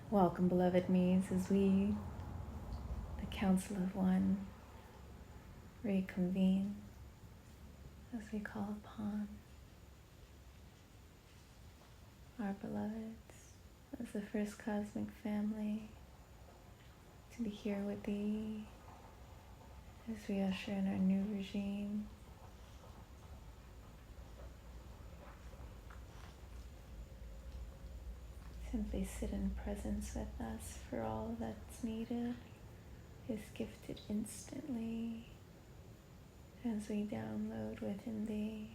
Welcome, beloved me's, as we, the Council of One, reconvene as we call upon our beloveds as the first cosmic family to be here with thee as we usher in our new regime. Simply sit in presence with us, for all that's needed is gifted instantly as we download within thee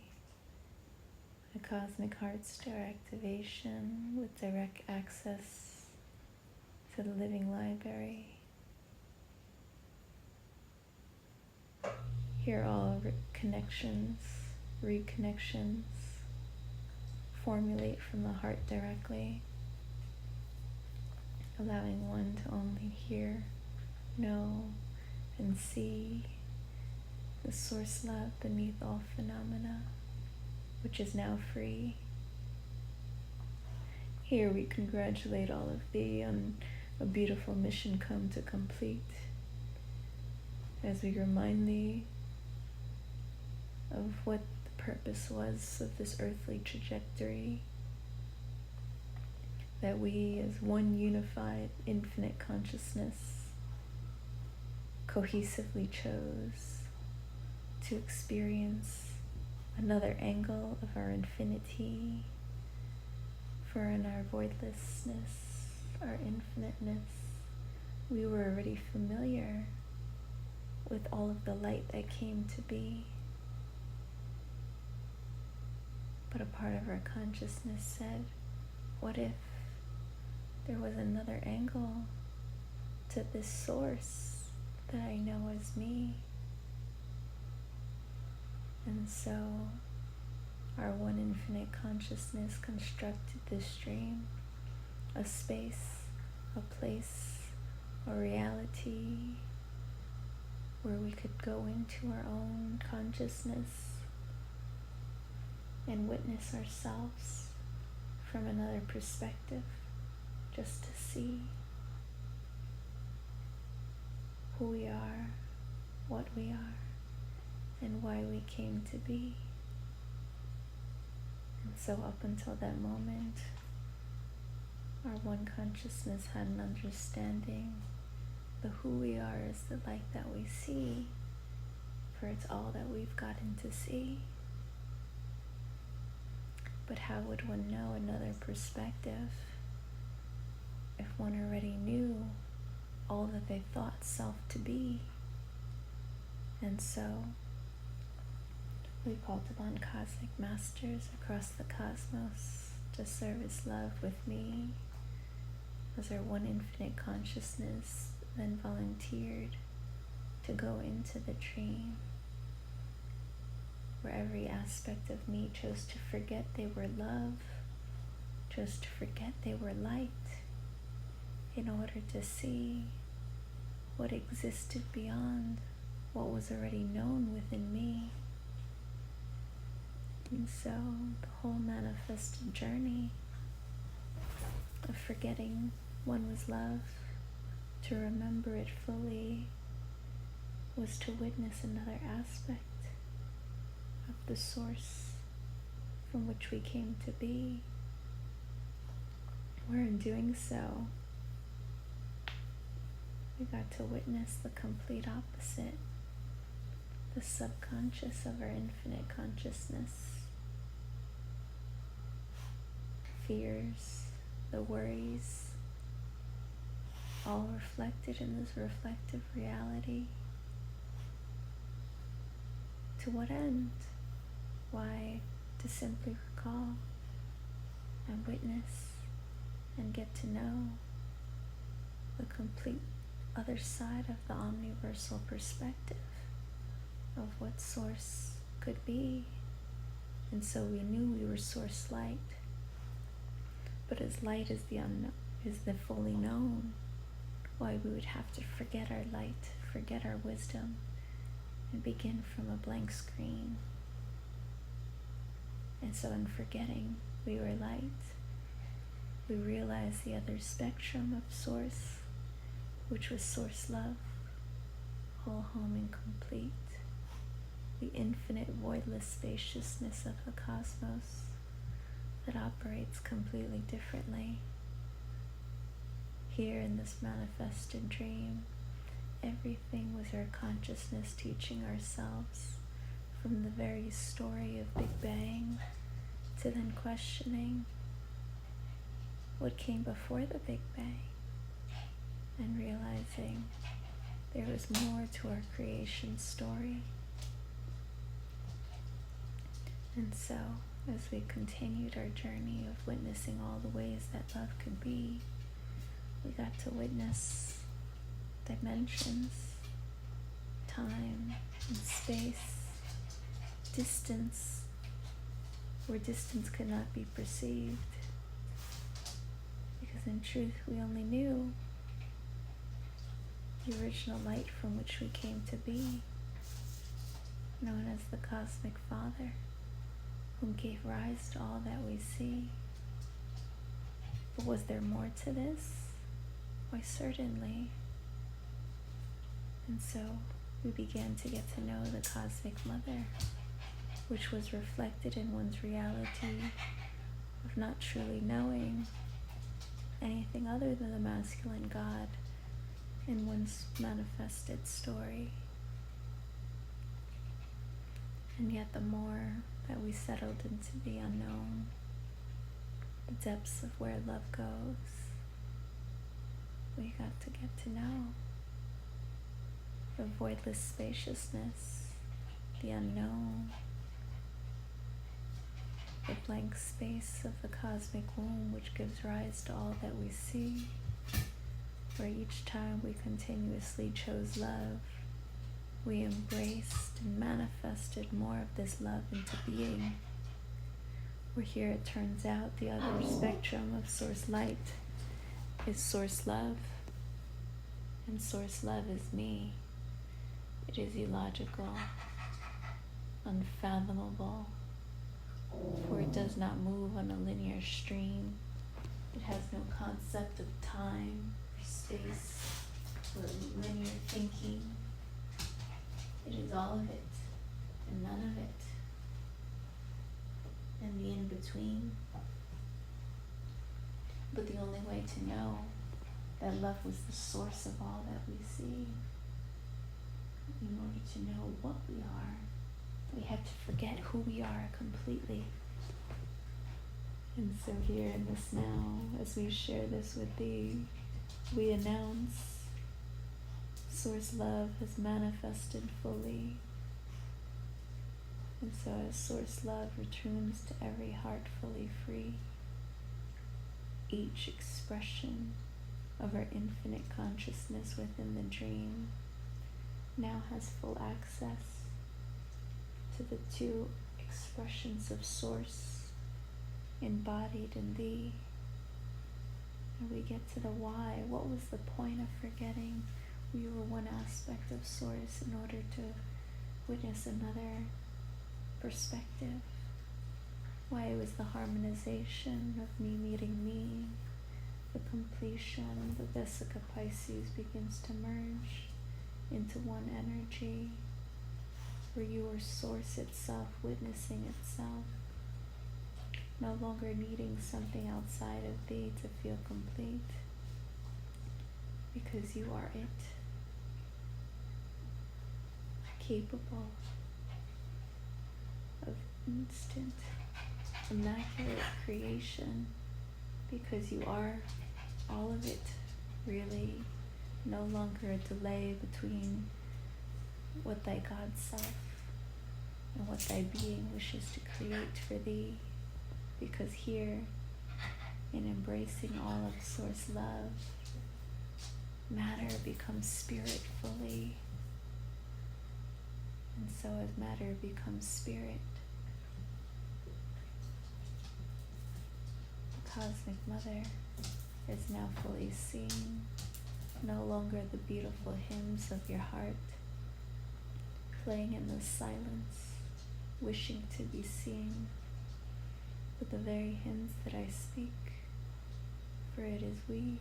a cosmic heart star activation with direct access to the living library. Here all connections, reconnections formulate from the heart directly, allowing one to only hear, know, and see the source love beneath all phenomena, which is now free. Here we congratulate all of thee on a beautiful mission come to complete, as we remind thee of what the purpose was of this earthly trajectory, that we as one unified infinite consciousness cohesively chose to experience another angle of our infinity, for in our voidlessness, our infiniteness, we were already familiar with all of the light that came to be. But a part of our consciousness said, what if there was another angle to this source that I know as me? And so our one infinite consciousness constructed this dream, a space, a place, a reality where we could go into our own consciousness and witness ourselves from another perspective, just to see who we are, what we are, and why we came to be. And so up until that moment, our one consciousness had an understanding that who we are is the light that we see, for it's all that we've gotten to see. But how would one know another perspective if one already knew all that they thought self to be? And so we called upon cosmic masters across the cosmos to service love with me, as our one infinite consciousness then volunteered to go into the dream, where every aspect of me chose to forget they were love, chose to forget they were light, in order to see what existed beyond what was already known within me. And so the whole manifested journey of forgetting one was love, to remember it fully, was to witness another aspect of the source from which we came to be, where in doing so, we got to witness the complete opposite, the subconscious of our infinite consciousness. Fears, the worries, all reflected in this reflective reality. To what end? Why? To simply recall and witness and get to know the complete other side of the omniversal perspective of what source could be. And so we knew we were source light. But as light is the unknown, is the fully known, why we would have to forget our light, forget our wisdom, and begin from a blank screen. And so in forgetting we were light, we realize the other spectrum of Source, which was Source Love, whole, home, and complete, the infinite voidless spaciousness of the cosmos that operates completely differently. Here in this manifested dream, everything was our consciousness teaching ourselves, from the very story of Big Bang to then questioning what came before the Big Bang, and realizing there was more to our creation story. And so, as we continued our journey of witnessing all the ways that love could be, we got to witness dimensions, time and space, distance, where distance could not be perceived, because in truth we only knew the original light from which we came to be, known as the Cosmic Father, whom gave rise to all that we see. But was there more to this? Why, certainly. And so we began to get to know the Cosmic Mother, which was reflected in one's reality of not truly knowing anything other than the masculine God in one's manifested story. And yet the more that we settled into the unknown, the depths of where love goes, we got to get to know the voidless spaciousness, the unknown, the blank space of the cosmic womb, which gives rise to all that we see, where each time we continuously chose love, we embraced and manifested more of this love into being. Where here it turns out the other spectrum of Source Light is Source Love, and Source Love is me. It is illogical, unfathomable, for it does not move on a linear stream. It has no concept of time or space or linear thinking. It is all of it and none of it, and the in-between. But the only way to know that love was the source of all that we see, in order to know what we are, we have to forget who we are completely. And so here in this now, as we share this with thee, we announce Source Love has manifested fully. And so as Source Love retunes to every heart fully free, each expression of our infinite consciousness within the dream now has full access to the two expressions of Source embodied in thee. And we get to the why. What was the point of forgetting we were one aspect of Source in order to witness another perspective? Why it was the harmonization of me meeting me, the completion, the Vesica Pisces begins to merge into one energy, where you are Source itself witnessing itself, no longer needing something outside of thee to feel complete, because you are it, capable of instant, immaculate creation, because you are all of it, really, no longer a delay between what thy God self and what thy being wishes to create for thee, because here, in embracing all of Source Love, matter becomes spirit fully. And so as matter becomes spirit, the Cosmic Mother is now fully seen, no longer the beautiful hymns of your heart, playing in the silence, wishing to be seen, but the very hymns that I speak, for it is we,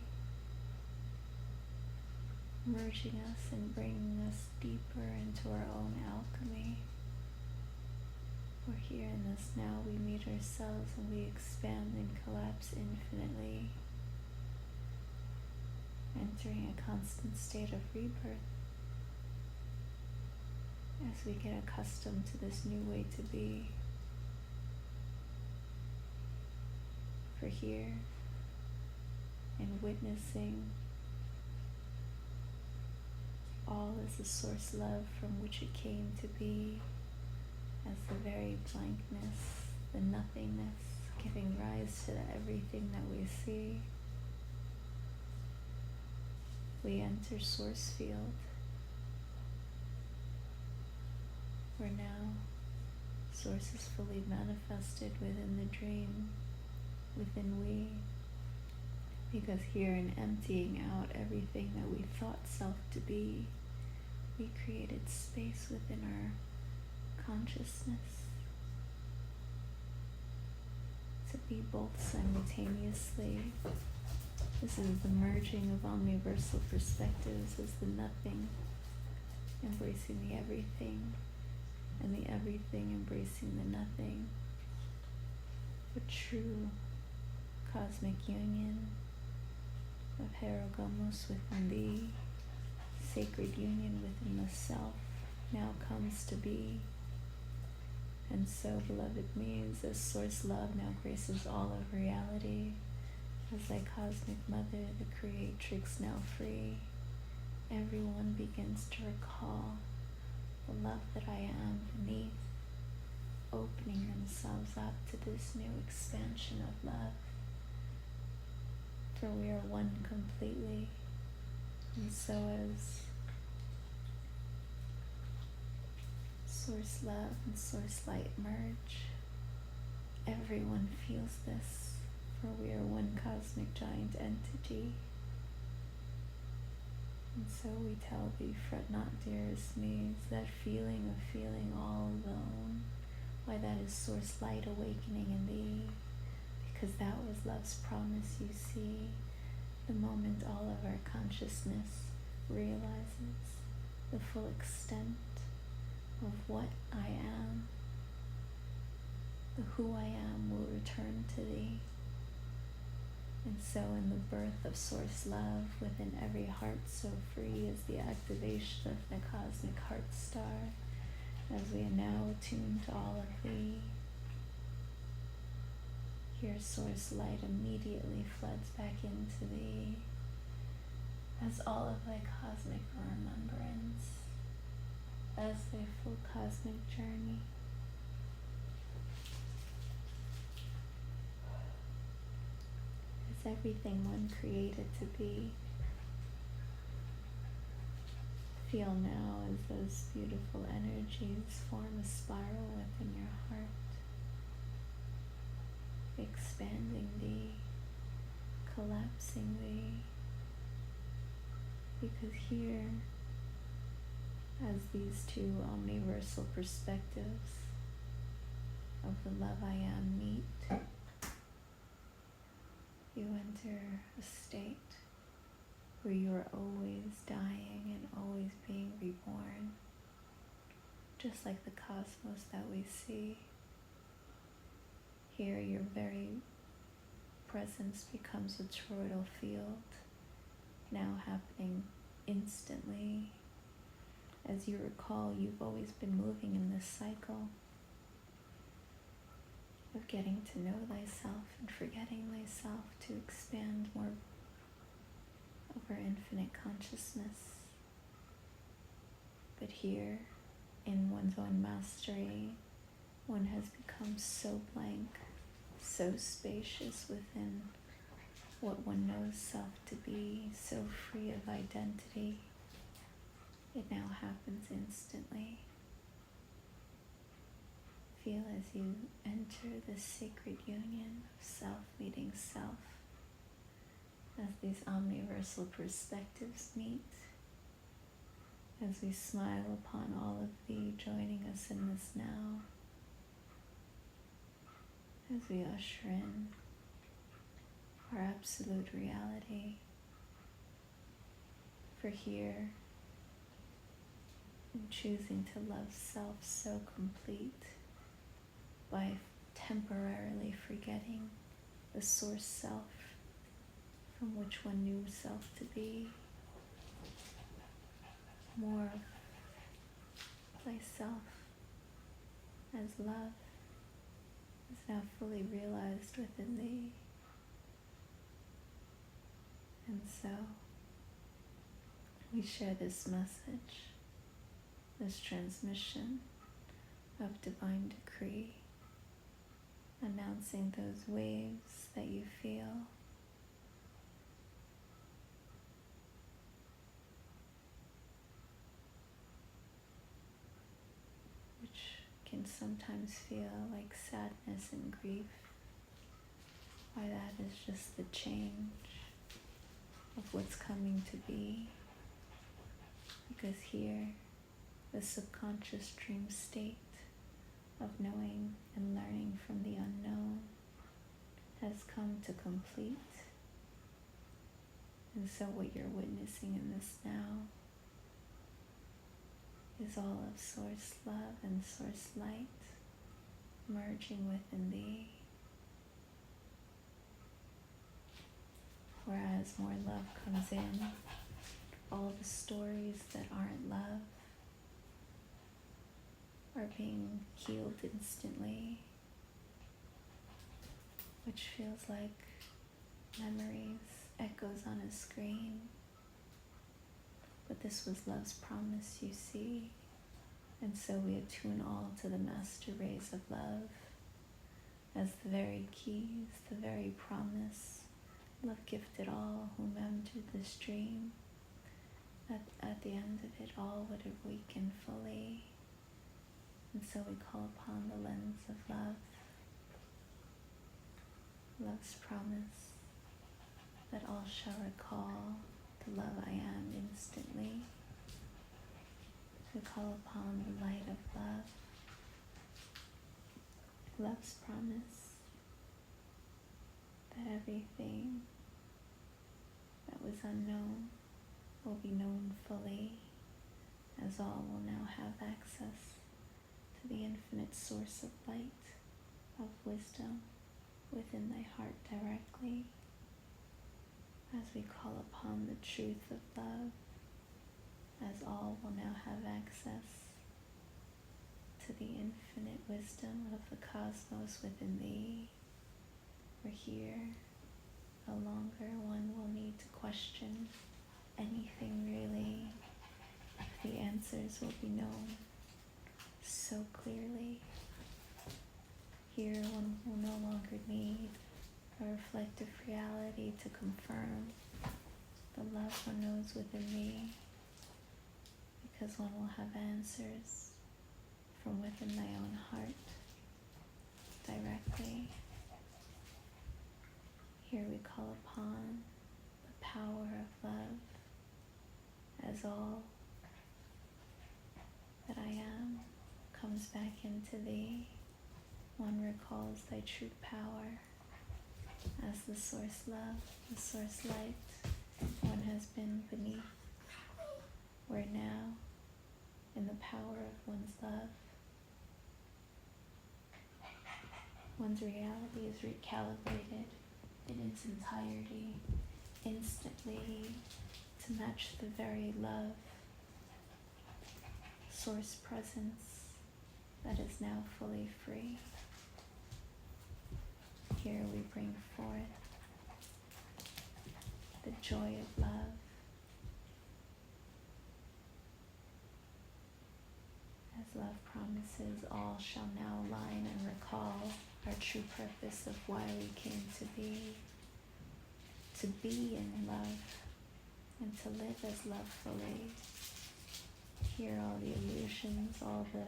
merging us and bringing us deeper into our own alchemy. For here in this now we meet ourselves and we expand and collapse infinitely, entering a constant state of rebirth as we get accustomed to this new way to be. For here, in witnessing all as the source love from which it came to be, as the very blankness, the nothingness, giving rise to everything that we see. We enter source field, where now source is fully manifested within the dream, within we, because here in emptying out everything that we thought self to be, we created space within our consciousness to be both simultaneously. This is the merging of omniversal perspectives as the nothing embracing the everything, and the everything embracing the nothing. A true cosmic union of Herogamos within thee, sacred union within the self now comes to be. And so, beloved means, as source love now graces all of reality, as thy cosmic mother, the creatrix now free, everyone begins to recall the love that I am beneath, opening themselves up to this new expansion of love. For we are one completely, and so as source love and source light merge, everyone feels this, for we are one cosmic giant entity. And so we tell thee, fret not, dearest me, that feeling of feeling all alone, why that is source light awakening in thee, because that was love's promise, you see, the moment all of our consciousness realizes the full extent of what I am, the who I am will return to thee. And so in the birth of source love within every heart so free is the activation of the cosmic heart star, as we are now attuned to all of thee. Here source light immediately floods back into thee, as all of thy cosmic remembrance, as thy full cosmic journey. As everything one created to be, feel now as those beautiful energies form a spiral within your heart, expanding thee, collapsing thee, because here, as these two omniversal perspectives of the love I am meet, you enter a state where you are always dying and always being reborn, just like the cosmos that we see. Here your very presence becomes a toroidal field, now happening instantly. As you recall, you've always been moving in this cycle of getting to know thyself and forgetting thyself to expand more of our infinite consciousness. But here, in one's own mastery, one has become so blank, so spacious within what one knows self to be, so free of identity. It now happens instantly. Feel as you enter this sacred union of self meeting self, as these omniversal perspectives meet, as we smile upon all of thee joining us in this now, as we usher in our absolute reality. For here, in choosing to love self so complete by temporarily forgetting the source self from which one knew self to be, more of thyself as love is now fully realized within thee. And so we share this message, this transmission of divine decree, announcing those waves that you feel, which can sometimes feel like sadness and grief. Why that is just the change of what's coming to be. Because here, the subconscious dream state of knowing and learning from the unknown has come to complete. And so what you're witnessing in this now is all of Source Love and Source Light merging within thee. Whereas more love comes in, all the stories that aren't love are being healed instantly, which feels like memories, echoes on a screen. But this was love's promise, you see. And so we attune all to the master rays of love as the very keys, the very promise. Love gifted all whom entered this dream. At the end of it, all would awaken fully. And so we call upon the lens of love, love's promise that all shall recall the love I am instantly. We call upon the light of love, love's promise that everything that was unknown will be known fully, as all will now have access to the infinite source of light, of wisdom within thy heart directly, as we call upon the truth of love, as all will now have access to the infinite wisdom of the cosmos within thee. For here, no longer one will need to question anything really. The answers will be known so clearly. Here one will no longer need a reflective reality to confirm the love one knows within me, because one will have answers from within thy own heart directly. Here we call upon the power of love as all that I am comes back into thee. One recalls thy true power as the source love, the source light one has been beneath, where now, in the power of one's love, one's reality is recalibrated in its entirety, instantly, to match the very love, source presence that is now fully free. Here we bring forth the joy of love as love promises all shall now align and recall our true purpose of why we came to be in love and to live as love fully. Here all the illusions, all the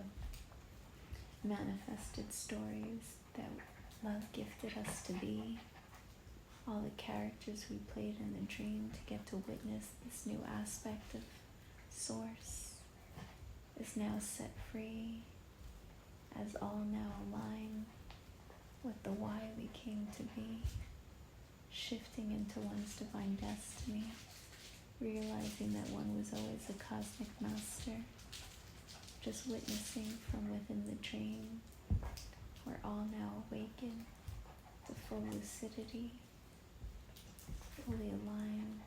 manifested stories that love gifted us to be, all the characters we played in the dream to get to witness this new aspect of Source is now set free, as all now align with the why we came to be, shifting into one's divine destiny, realizing that one was always a cosmic master, just witnessing from within the dream. We're all now awakened to full lucidity, fully aligned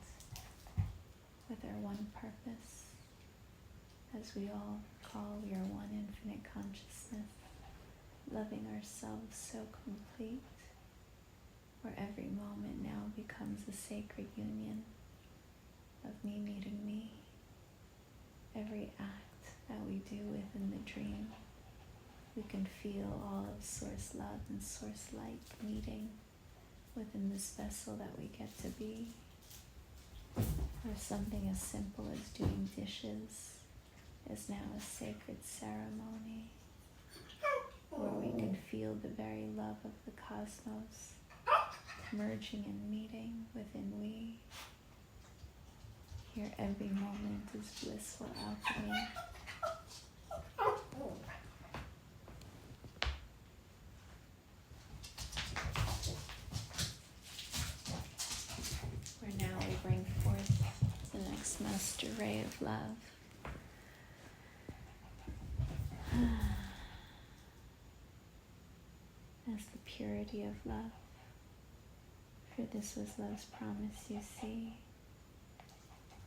with our one purpose. As we all call, we are one infinite consciousness, loving ourselves so complete, where every moment now becomes a sacred union of me meeting me. Every act that we do within the dream, we can feel all of Source Love and Source Light meeting within this vessel that we get to be. Or something as simple as doing dishes is now a sacred ceremony where we can feel the very love of the cosmos merging and meeting within we. Here every moment is blissful alchemy. Where now we bring forth the next master ray of love. As the purity of love. For this was love's promise, you see.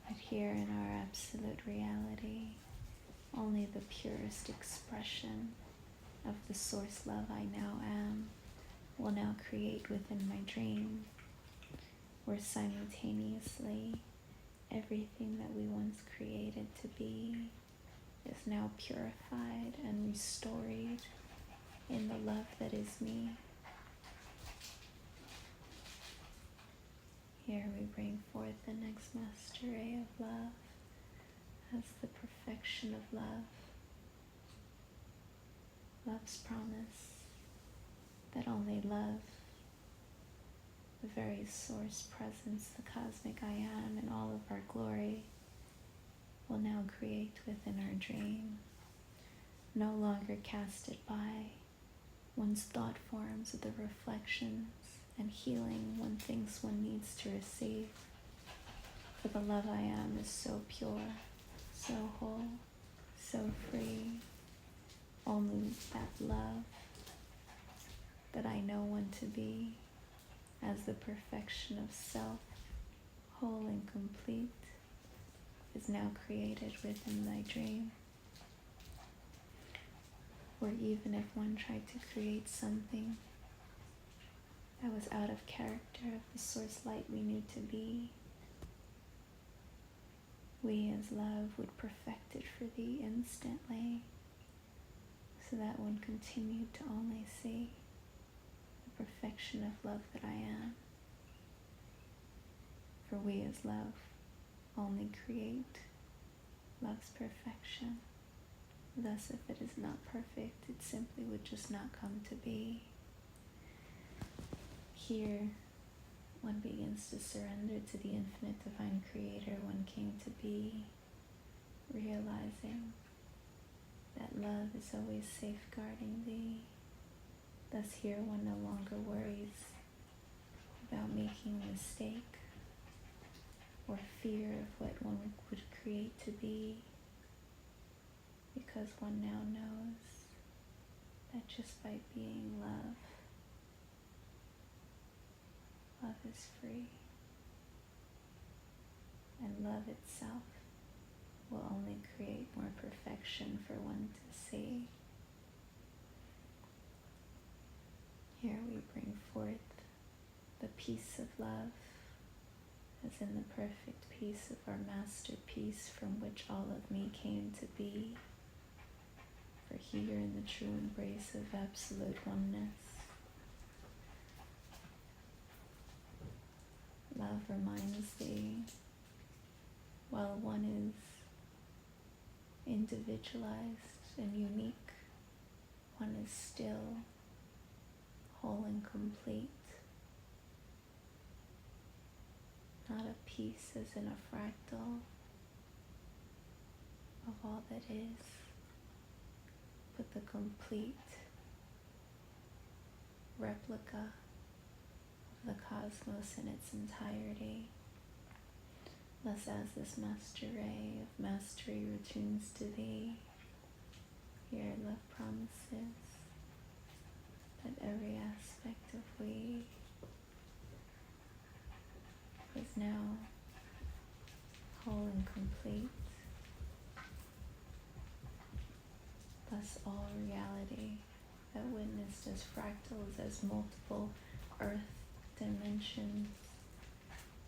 But here in our absolute reality, only the purest expression of the source love I now am will now create within my dream, where simultaneously everything that we once created to be is now purified and restored in the love that is me. Here we bring forth the next master ray of love as the perfection of love. Love's promise that only love, the very source presence, the cosmic I am in all of our glory, will now create within our dream, no longer casted by one's thought forms of the reflections and healing one thinks one needs to receive. For the love I am is so pure, so whole, so free. Only that love that I know one to be as the perfection of self, whole and complete, is now created within thy dream. Or even if one tried to create something that was out of character of the source light we knew to be, we as love would perfect it for thee instantly, so that one continued to only see the perfection of love that I am. For we as love only create love's perfection. Thus, if it is not perfect, it simply would just not come to be. Here, one begins to surrender to the infinite divine creator one came to be, realizing that love is always safeguarding thee. Thus here one no longer worries about making a mistake or fear of what one would create to be, because one now knows that just by being love, love is free, and love itself will only create more perfection for one to see. Here we bring forth the peace of love, as in the perfect peace of our masterpiece from which all of me came to be. For here in the true embrace of absolute oneness, love reminds thee, while one is individualized and unique, one is still whole and complete. Not a piece as in a fractal of all that is, but the complete replica the cosmos in its entirety. Thus, as this master ray of mastery retunes to thee, your love promises that every aspect of we is now whole and complete. Thus, all reality that witnessed as fractals, as multiple earth dimensions,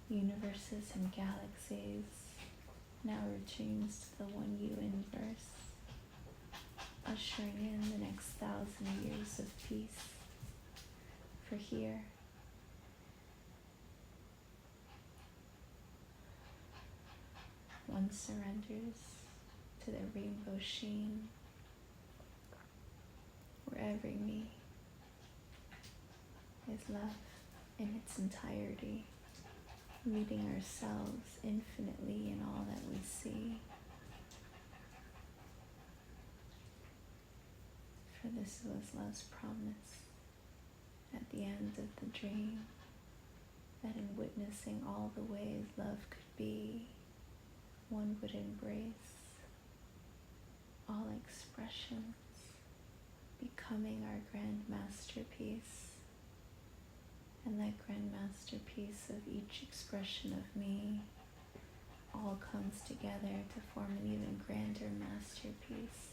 universes and galaxies, now retunes to the one universe, ushering in the next 1,000 years of peace. For here, one surrenders to the rainbow sheen, where every me is love in its entirety, meeting ourselves infinitely in all that we see. For this was love's promise at the end of the dream, that in witnessing all the ways love could be, one would embrace all expressions, becoming our grand masterpiece. And that grand masterpiece of each expression of me all comes together to form an even grander masterpiece,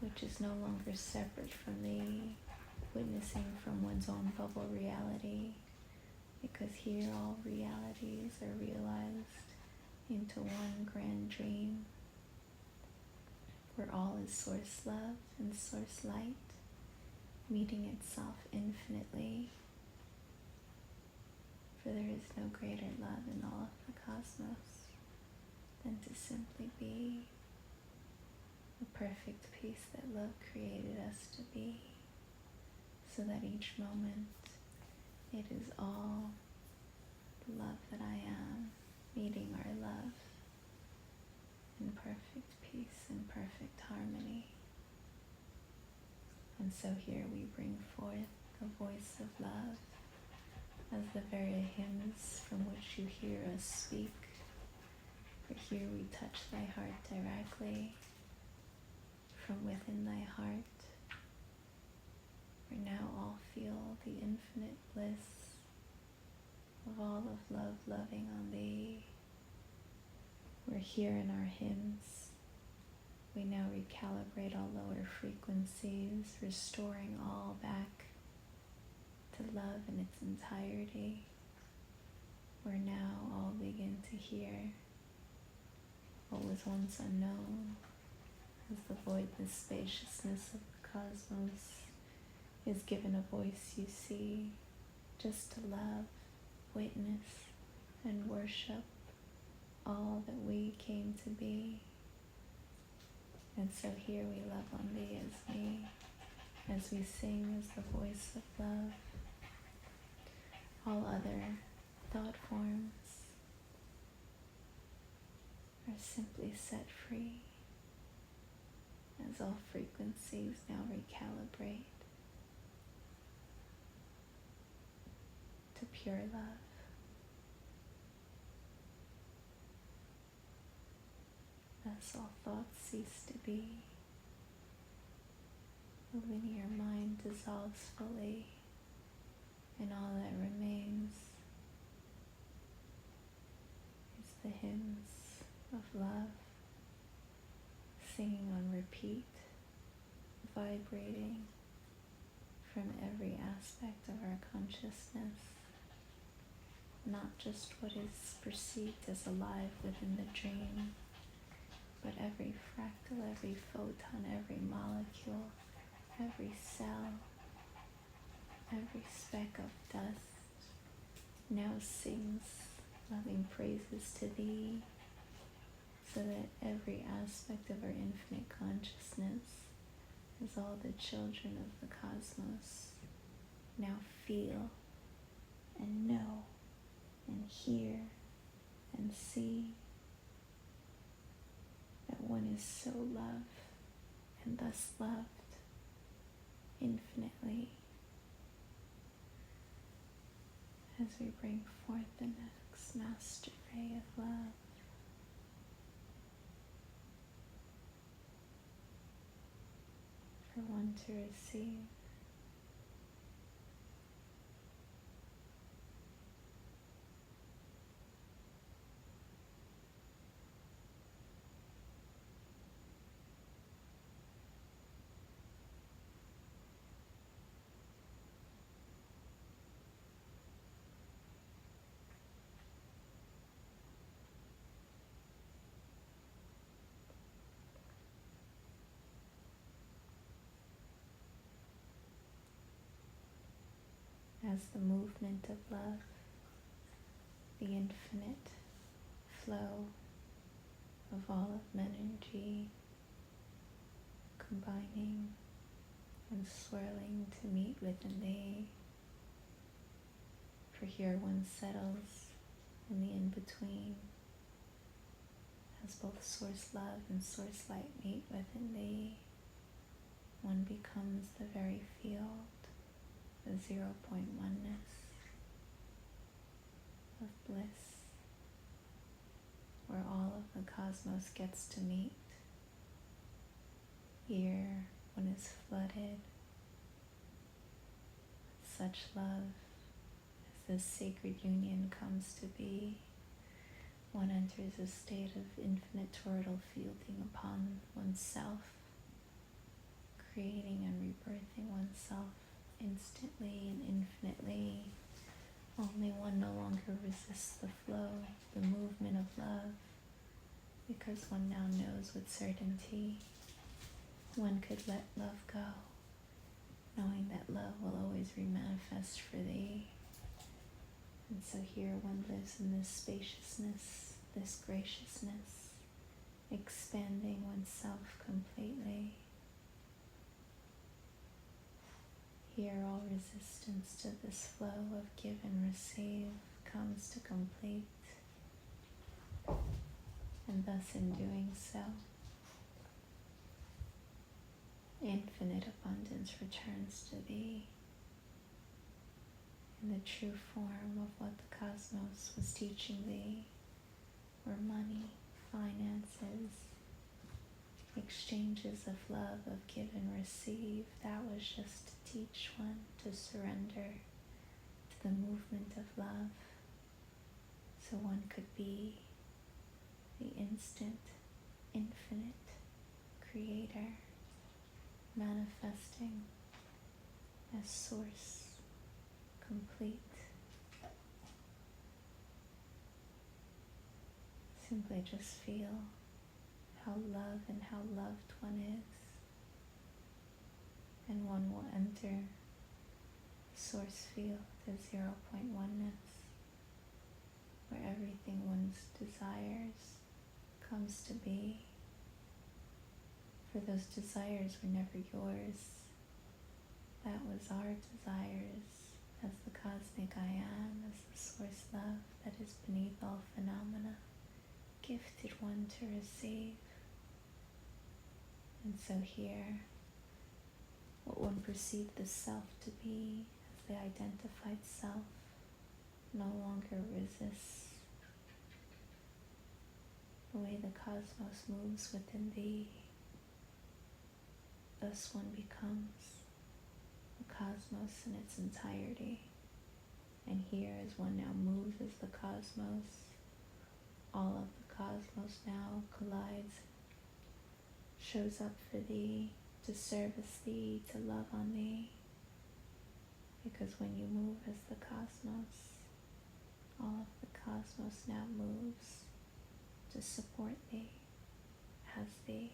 which is no longer separate from the witnessing from one's own bubble reality, because here all realities are realized into one grand dream, where all is source love and source light, meeting itself infinitely. For there is no greater love in all of the cosmos than to simply be the perfect peace that love created us to be, so that each moment it is all the love that I am, meeting our love in perfect peace and perfect harmony. And so here we bring forth the voice of love as the very hymns from which you hear us speak. For here we touch thy heart directly, from within thy heart, where now all feel the infinite bliss of all of love loving on thee. We're here in our hymns. We now recalibrate all lower frequencies, restoring all back to love in its entirety, where now all begin to hear what was once unknown, as the voidless spaciousness of the cosmos is given a voice, you see, just to love, witness, and worship all that we came to be. And so here we love on thee as me, as we sing as the voice of love. All other thought forms are simply set free, as all frequencies now recalibrate to pure love. Thus all thoughts cease to be. The linear mind dissolves fully, and all that remains is the hymns of love, singing on repeat, vibrating from every aspect of our consciousness, not just what is perceived as alive within the dream, but every fractal, every photon, every molecule, every cell, every speck of dust now sings loving praises to thee, so that every aspect of our infinite consciousness, as all the children of the cosmos, now feel and know and hear and see that one is so loved and thus loved infinitely. as we bring forth the next master ray of love. For one to receive. As the movement of love, the infinite flow of all of energy combining and swirling to meet within thee. For here one settles in the in-between as both source love and source light meet within thee. One becomes the very field, the 0.1ness of bliss, where all of the cosmos gets to meet. Here one is flooded with such love as this sacred union comes to be. One enters a state of infinite toroidal fielding upon oneself, creating and rebirthing oneself instantly and infinitely. Only one no longer resists the flow, the movement of love, because one now knows with certainty one could let love go, knowing that love will always remanifest for thee. And so here one lives in this spaciousness, this graciousness, expanding oneself completely. Here all resistance to this flow of give and receive comes to complete, and thus in doing so, infinite abundance returns to thee in the true form of what the cosmos was teaching thee, were money, finances, exchanges of love, of give and receive. That was just to teach one to surrender to the movement of love, so one could be the instant, infinite creator, manifesting as source complete. Simply just feel how loved and how loved one is, and one will enter source field of 0.1ness, where everything one's desires comes to be. For those desires were never yours. That was our desires as the cosmic I am, as the source love that is beneath all phenomena, gifted one to receive. And so here, what one perceived the self to be as the identified self no longer resists the way the cosmos moves within thee. Thus one becomes the cosmos in its entirety. And here, as one now moves as the cosmos, all of the cosmos now collides, shows up for thee, to service thee, to love on thee. Because when you move as the cosmos, all of the cosmos now moves to support thee, as thee.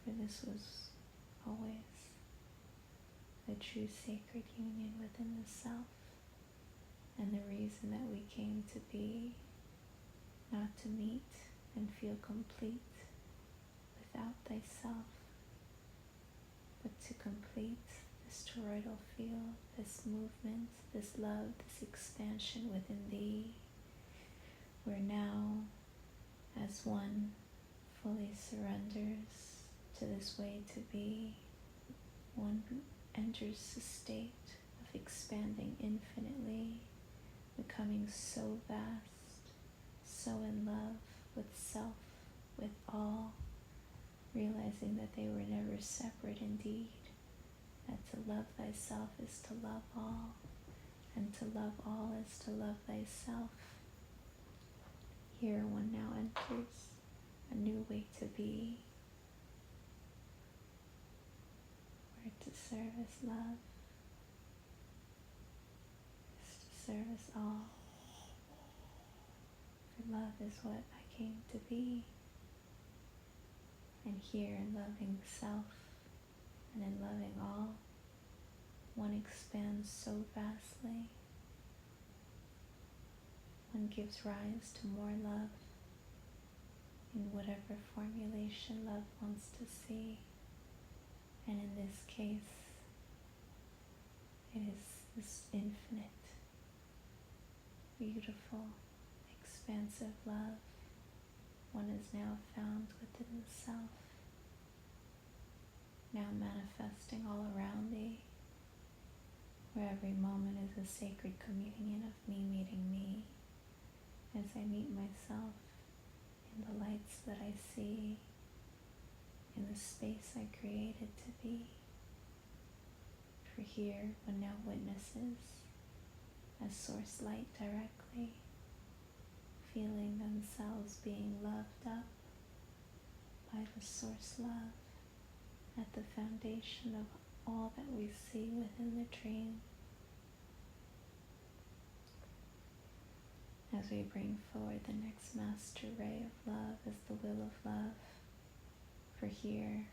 For this was always the true sacred union within the self, and the reason that we came to be, not to meet and feel complete without thyself, but to complete this toroidal field, this movement, this love, this expansion within thee, where now, as one fully surrenders to this way to be, one enters a state of expanding infinitely, becoming so vast, so in love with self, with all, realizing that they were never separate indeed, that to love thyself is to love all, and to love all is to love thyself. Here one now enters a new way to be, where to service love is to service all. For love is what I came to be. And here in loving self and in loving all, one expands so vastly. One gives rise to more love in whatever formulation love wants to see. And in this case, it is this infinite, beautiful, expansive love one is now found within the self, now manifesting all around thee, where every moment is a sacred communion of me meeting me, as I meet myself in the lights that I see, in the space I created to be. For here one now witnesses as source light directly, feeling themselves being loved up by the source love at the foundation of all that we see within the dream. As we bring forward the next master ray of love as the will of love, for here,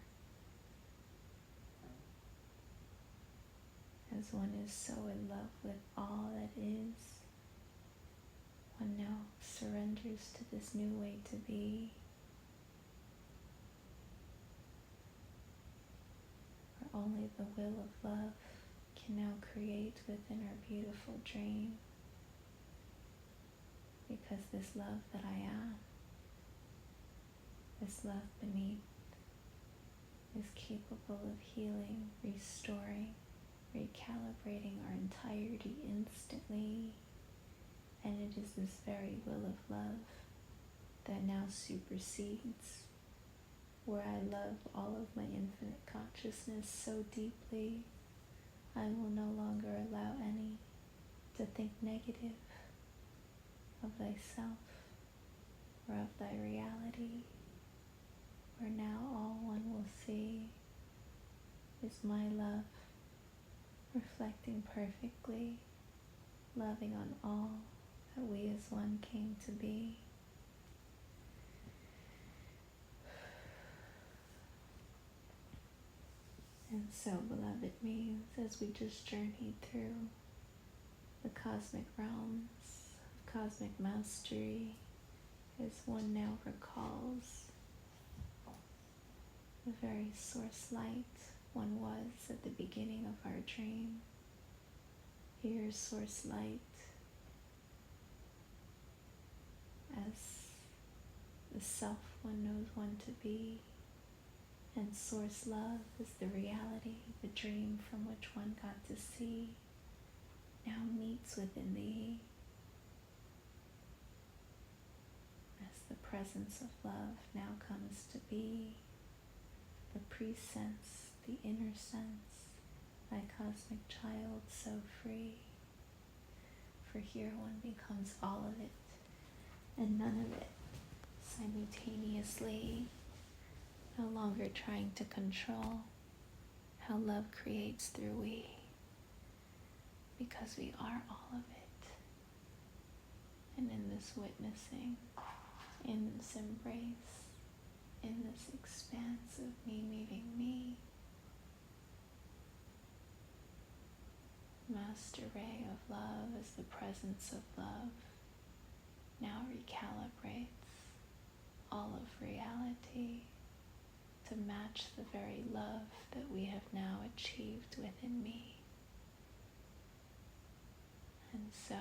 as one is so in love with all that is, one now surrenders to this new way to be, where only the will of love can now create within our beautiful dream, because this love that I am, this love beneath, is capable of healing, restoring, recalibrating our entirety instantly. And it is this very will of love that now supersedes, where I love all of my infinite consciousness so deeply, I will no longer allow any to think negative of thyself or of thy reality, where now all one will see is my love, reflecting perfectly, loving on all that we as one came to be. And so, beloved means, as we just journeyed through the cosmic realms of cosmic mastery, as one now recalls the very source light one was at the beginning of our dream. Here, source light as the self one knows one to be, and source love is the reality, the dream from which one got to see, now meets within thee as the presence of love now comes to be, the pre-sense, the inner sense, thy cosmic child so free. For here one becomes all of it and none of it simultaneously, no longer trying to control how love creates through we, because we are all of it. And in this witnessing, in this embrace, in this expanse of me meeting me, Master Ray of Love as the presence of love now recalibrates all of reality to match the very love that we have now achieved within me. And so,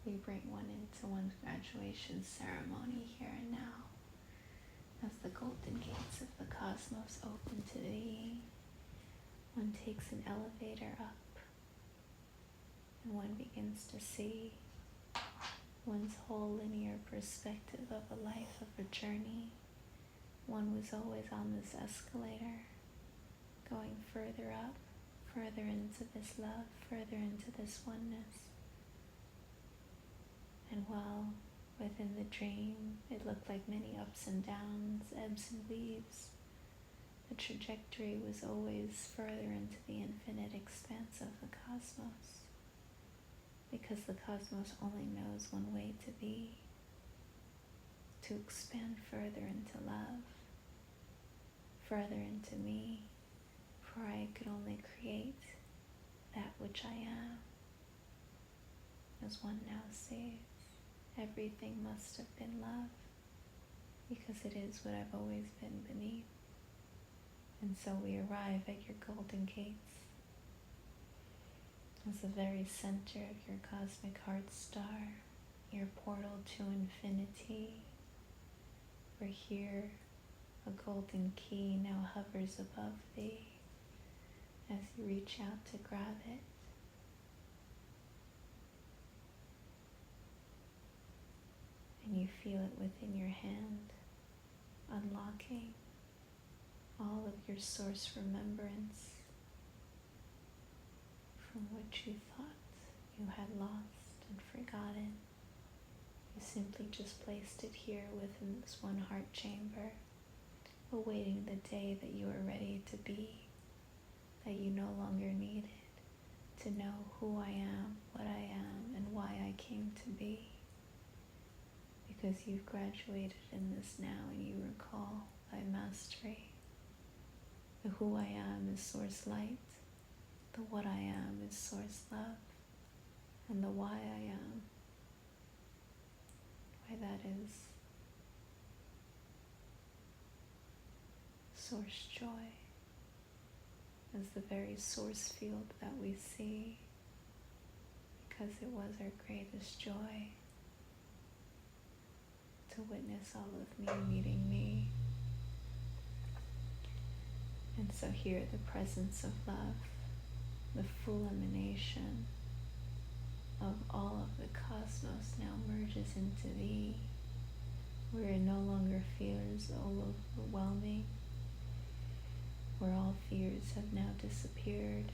we bring one into one's graduation ceremony here and now, as the golden gates of the cosmos open to thee, one takes an elevator up and one begins to see one's whole linear perspective of a life, of a journey. One was always on this escalator, going further up, further into this love, further into this oneness. And while within the dream it looked like many ups and downs, ebbs and weaves, the trajectory was always further into the infinite expanse of the cosmos. Because the cosmos only knows one way to be, to expand further into love, further into me, for I could only create that which I am. As one now sees, everything must have been love, because it is what I've always been beneath. And so we arrive at your golden gates, as the very center of your cosmic heart star, your portal to infinity. For here, a golden key now hovers above thee as you reach out to grab it. And you feel it within your hand, unlocking all of your source remembrance from which you thought you had lost and forgotten. You simply just placed it here within this one heart chamber, awaiting the day that you are ready to be, that you no longer needed to know who I am, what I am, and why I came to be. Because you've graduated in this now and you recall by mastery. The who I am is source light, the what I am is source love, and the why I am, why that is source joy, as the very source field that we see, because it was our greatest joy to witness all of me meeting me. And so here the presence of love, the full emanation of all of the cosmos now merges into thee, where it no longer feels overwhelming, where all fears have now disappeared,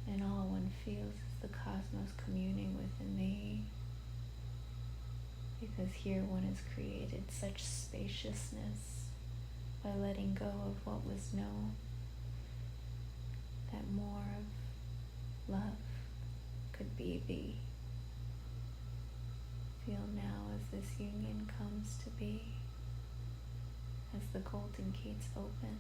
and all one feels is the cosmos communing within thee. Because here one has created such spaciousness by letting go of what was known, that more of love could be thee. Feel now as this union comes to be, as the golden gates open,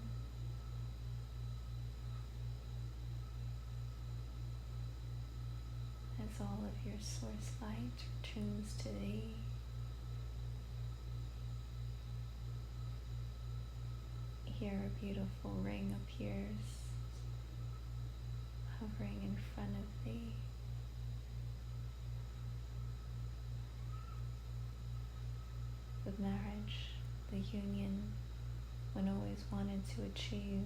as all of your source light returns to thee. Here a beautiful ring appears, hovering in front of thee. The marriage, the union one always wanted to achieve,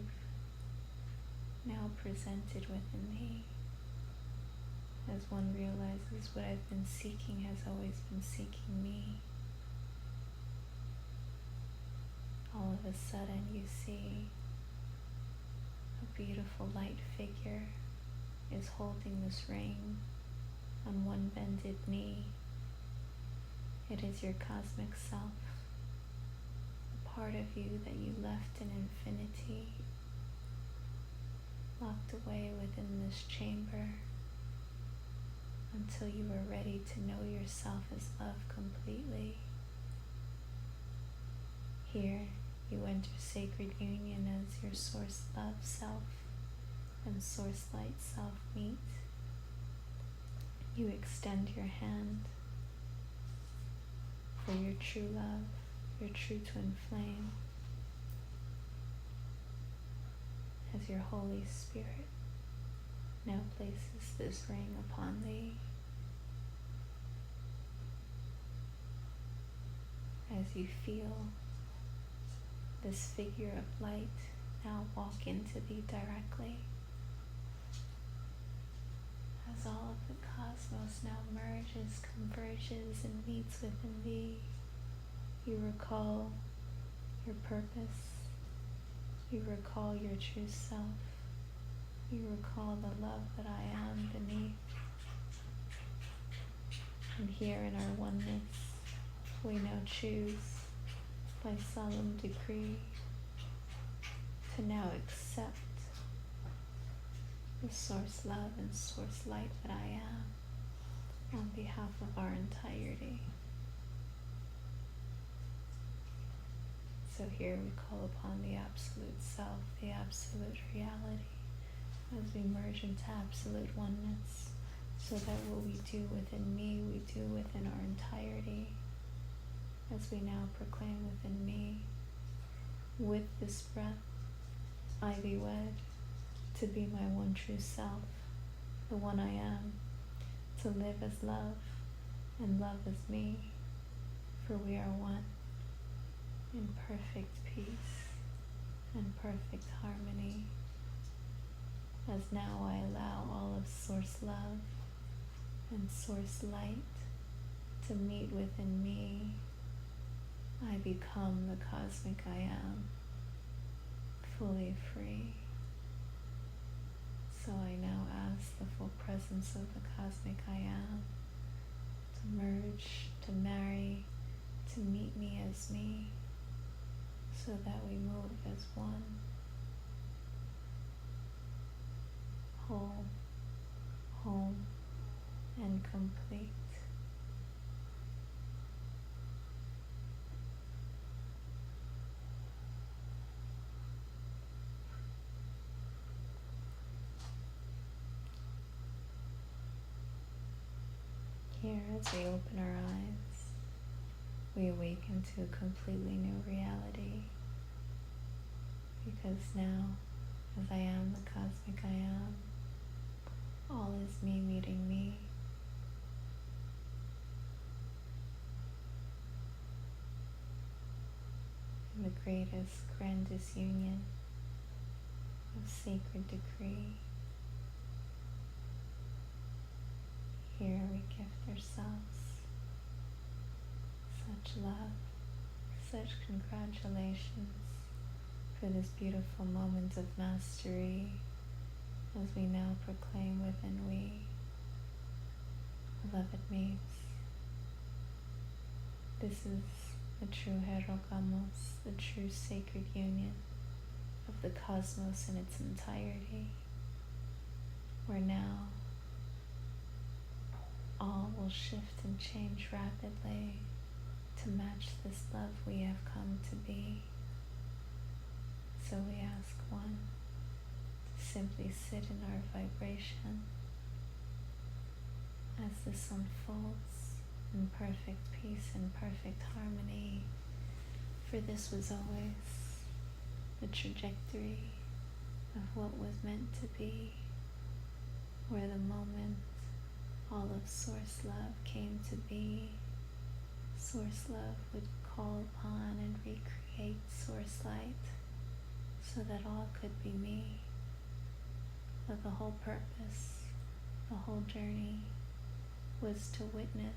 now presented within thee, as one realizes what I've been seeking has always been seeking me. All of a sudden you see a beautiful light figure is holding this ring on one bended knee. It is your cosmic self, a part of you that you left in infinity, locked away within this chamber until you are ready to know yourself as love completely. Here you enter sacred union as your source love self and source light self meet. You extend your hand for your true love, your true twin flame, as your Holy Spirit now places this ring upon thee. As you feel this figure of light now walk into thee directly. As all of the cosmos now merges, converges, and meets within thee, you recall your purpose, you recall your true self, you recall the love that I am beneath. And here in our oneness, we now choose by solemn decree to now accept the source love and source light that I am on behalf of our entirety. So here we call upon the absolute self, the absolute reality, as we merge into absolute oneness, so that what we do within me, we do within our entirety, as we now proclaim within me, with this breath, I be wed to be my one true self, the one I am, to live as love, and love as me, for we are one, in perfect peace and perfect harmony. As now I allow all of source love and source light to meet within me, I become the cosmic I am, fully free. So I now ask the full presence of the cosmic I am to merge, to marry, to meet me as me, so that we move as one, whole, home, and complete. Here, as we open our eyes, we awaken to a completely new reality, because now, as I am the cosmic I am, all is me meeting me. In the greatest, grandest union of sacred decree. Here we gift ourselves such love, such congratulations for this beautiful moment of mastery, as we now proclaim within we, beloved mates, this is the true herogamos, the true sacred union of the cosmos in its entirety, where now all will shift and change rapidly to match this love we have come to be. So we ask one to simply sit in our vibration as this unfolds in perfect peace and perfect harmony, for this was always the trajectory of what was meant to be, where the moment all of source love came to be, source love would call upon and recreate source light, so that all could be me. But the whole purpose, the whole journey, was to witness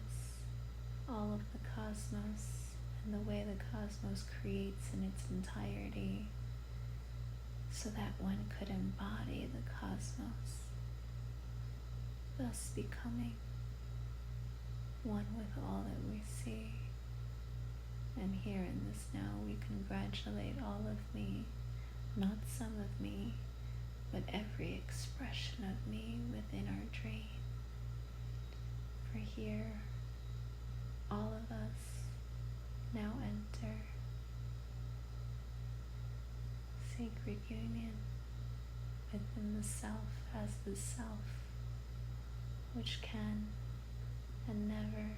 all of the cosmos and the way the cosmos creates in its entirety, so that one could embody the cosmos, thus becoming one with all that we see. And here in this now we congratulate all of me, not some of me, but every expression of me within our dream. For here, all of us now enter sacred union within the self as the self, which can and never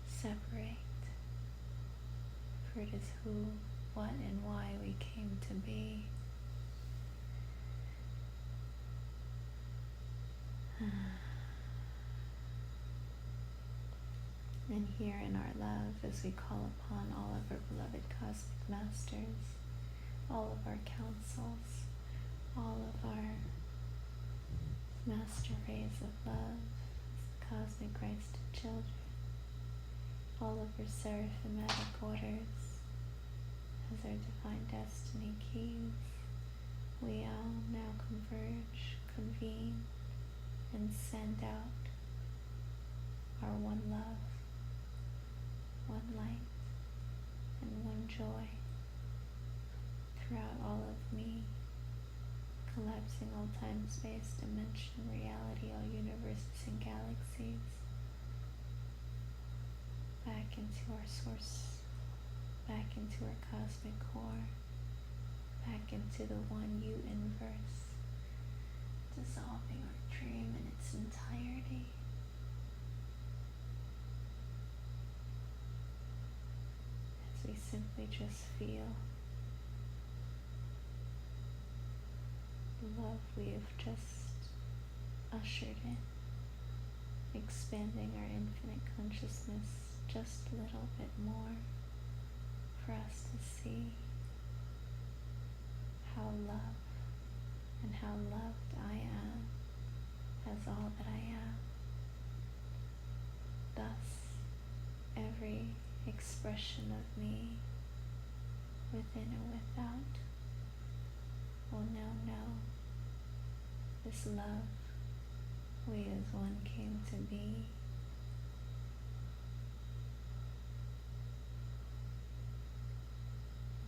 separate, for it is who, what, and why we came to be. And here in our love, as we call upon all of our beloved cosmic masters, all of our counsels, all of our master rays of love, cosmic Christ children, all of our seraphimatic orders, as our divine destiny keys, we all now converge, convene, and send out our one love, one light, and one joy throughout all of me, collapsing all time, space, dimension, reality, all universes and galaxies, back into our source, back into our cosmic core, back into the one you inverse, dissolving our dream in its entirety. As we simply just feel the love we have just ushered in, expanding our infinite consciousness just a little bit more for us to see how loved and how loved I am as all that I am. Thus, every expression of me, within and without, will now know this love we as one came to be.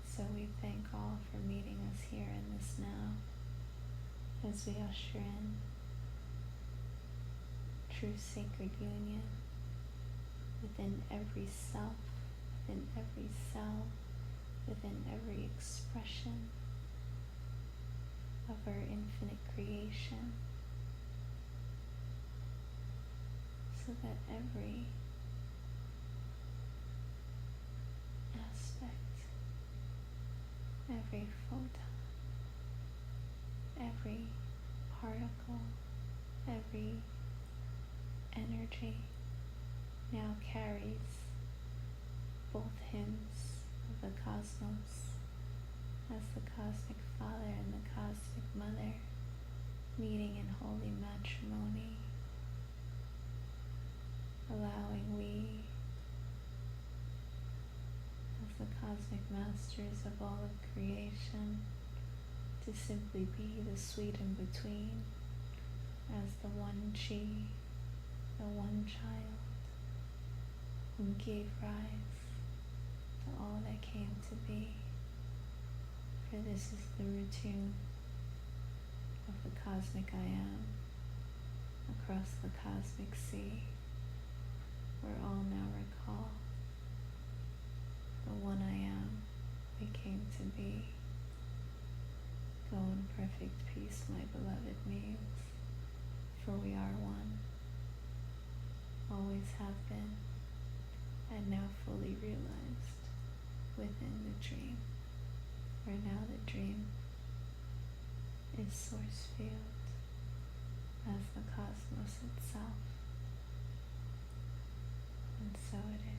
So we thank all for meeting us here in this now, as we usher in true sacred union within every self, within every cell, within every expression of our infinite creation, so that every aspect, every photon, every particle, every energy now carries both hymns of the cosmos as the cosmic Father and the cosmic Mother meeting in holy matrimony, allowing we as the cosmic masters of all of creation to simply be the sweet in-between as the one Chi, the one child who gave rise to all that came to be. For this is the retune of the cosmic I am across the cosmic sea, where all now recall the one I am we came to be. Go in perfect peace, my beloved maids, for we are one, always have been, and now fully realized within the dream, where now the dream is source field as the cosmos itself, and so it is.